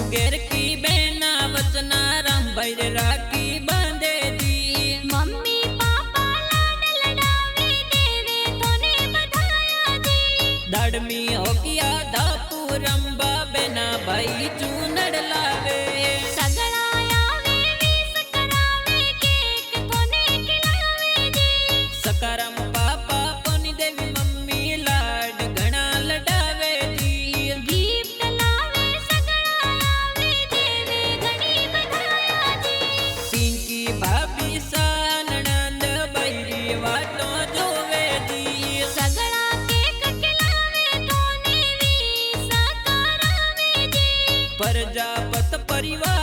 घेर की बहना वचना राम भाई रे राखी बांधे दी। मम्मी पापा लाड लडावे देवे तोने बधाया दी। दाड़मी हो किया धापू रंबा बहना भाई चूनड़ लावे। सगड़ा आवे वीस करावे केक तोने खिलावे दी। सकारम पापा कोनी देवी मम्मी लाड घना लडावे दी। गिफ्ट लावे सगड़ा आवे देवे घणी बधाया दी। पिंकी भाभी सा नणंद बैरी वाटो जोवे दी। सगड़ा केक खिलावे तोने वीस करावे दी। प्रजापत परिवार